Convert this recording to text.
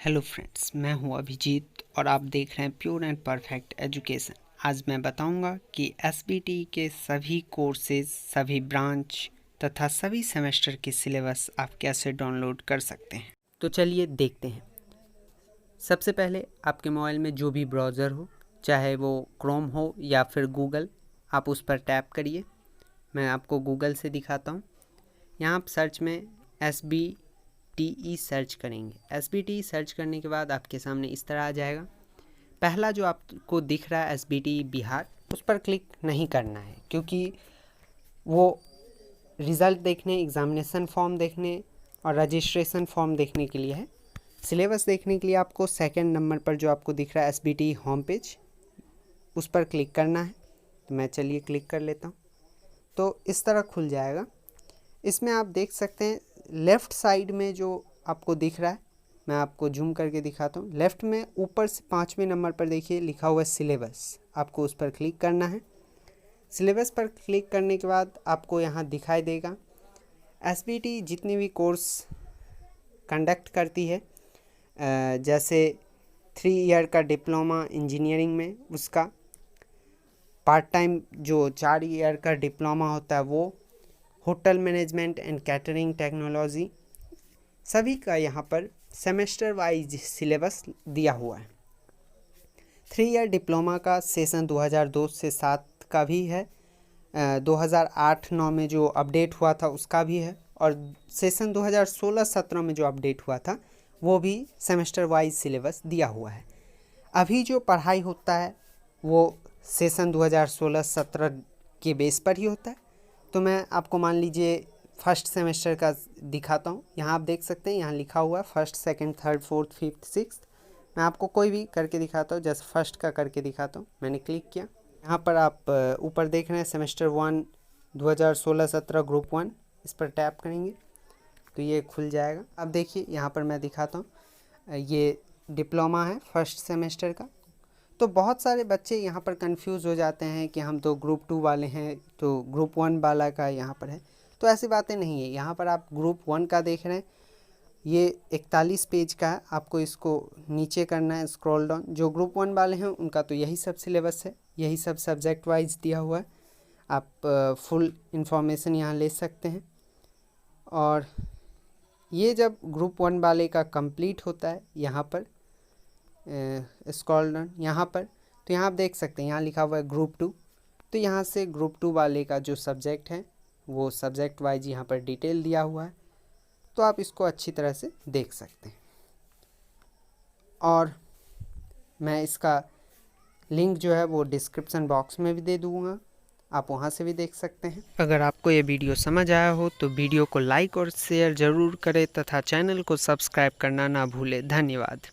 Hello friends, मैं हूं अभिजीत और आप देख रहे हैं प्योर एंड परफेक्ट एजुकेशन। आज मैं बताऊंगा कि एसबीटी के सभी कोर्सेज, सभी ब्रांच तथा सभी सेमेस्टर के सिलेबस आप कैसे डाउनलोड कर सकते हैं। तो चलिए देखते हैं। सबसे पहले आपके मोबाइल में जो भी ब्राउज़र हो, चाहे वो क्रोम हो या फिर गूगल, आप उस पर टैप करिए। मैं आपको गूगल से दिखाता हूँ। यहाँ आप सर्च में SBTE सर्च करेंगे। SBTE सर्च करने के बाद आपके सामने इस तरह आ जाएगा। पहला जो आपको दिख रहा है SBTE बिहार, उस पर क्लिक नहीं करना है, क्योंकि वो रिज़ल्ट देखने, एग्ज़ामिनेशन फॉर्म देखने और रजिस्ट्रेशन फॉर्म देखने के लिए है। सिलेबस देखने के लिए आपको सेकंड नंबर पर जो आपको दिख रहा है SBTE होम पेज, उस पर क्लिक करना है। तो मैं चलिए क्लिक कर लेता हूँ। तो इस तरह खुल जाएगा। इसमें आप देख सकते हैं लेफ़्ट साइड में जो आपको दिख रहा है, मैं आपको जूम करके दिखाता हूँ। लेफ़्ट में ऊपर से 5वें नंबर पर देखिए लिखा हुआ है सिलेबस, आपको उस पर क्लिक करना है। सिलेबस पर क्लिक करने के बाद आपको यहाँ दिखाई देगा एसबीटी जितने भी कोर्स कंडक्ट करती है, जैसे 3 ईयर का डिप्लोमा इंजीनियरिंग में, उसका पार्ट टाइम जो 4 ईयर का डिप्लोमा होता है वो, hotel management and catering technology, सभी का यहाँ पर सेमेस्टर वाइज सिलेबस दिया हुआ है। 3 ईयर डिप्लोमा का सेशन 2002 से 7 का भी है, 2008-9 में जो अपडेट हुआ था उसका भी है, और सेशन 2016-17 में जो अपडेट हुआ था वो भी सेमेस्टर वाइज सिलेबस दिया हुआ है। अभी जो पढ़ाई होता है वो सेशन 2016-17 के बेस पर ही होता है। तो मैं आपको मान लीजिए फर्स्ट सेमेस्टर का दिखाता हूँ। यहाँ आप देख सकते हैं, यहाँ लिखा हुआ है first, second, third, fourth, fifth, sixth. मैं आपको कोई भी करके दिखाता हूँ, जैसे फर्स्ट का करके दिखाता हूँ। मैंने क्लिक किया। यहाँ पर आप ऊपर देख रहे हैं सेमेस्टर 1 2016-17 ग्रुप 1, इस पर टैप करेंगे तो ये खुल जाएगा। अब देखिए यहाँ पर मैं दिखाता हूँ, ये डिप्लोमा है फर्स्ट सेमेस्टर का। तो बहुत सारे बच्चे यहाँ पर कंफ्यूज हो जाते हैं कि हम तो ग्रुप 2 वाले हैं, तो ग्रुप 1 वाला का यहाँ पर है। तो ऐसी बातें नहीं है। यहाँ पर आप ग्रुप 1 का देख रहे हैं, ये 41 पेज का है। आपको इसको नीचे करना है, स्क्रॉल डाउन। जो ग्रुप 1 वाले हैं उनका तो यही सब सिलेबस है, यही सब सब्जेक्ट वाइज दिया हुआ है। आप फुल इंफॉर्मेशन यहाँ ले सकते हैं। और ये जब ग्रुप 1 वाले का कंप्लीट होता है, यहाँ पर स्क्रॉल डाउन यहाँ पर, तो यहाँ आप देख सकते हैं यहाँ लिखा हुआ है ग्रुप 2। तो यहाँ से ग्रुप 2 वाले का जो सब्जेक्ट है वो सब्जेक्ट वाइज यहाँ पर डिटेल दिया हुआ है। तो आप इसको अच्छी तरह से देख सकते हैं। और मैं इसका लिंक जो है वो डिस्क्रिप्शन बॉक्स में भी दे दूँगा, आप वहाँ से भी देख सकते हैं। अगर आपको ये वीडियो समझ आया हो तो वीडियो को लाइक और शेयर ज़रूर करें तथा चैनल को सब्सक्राइब करना ना भूलें। धन्यवाद।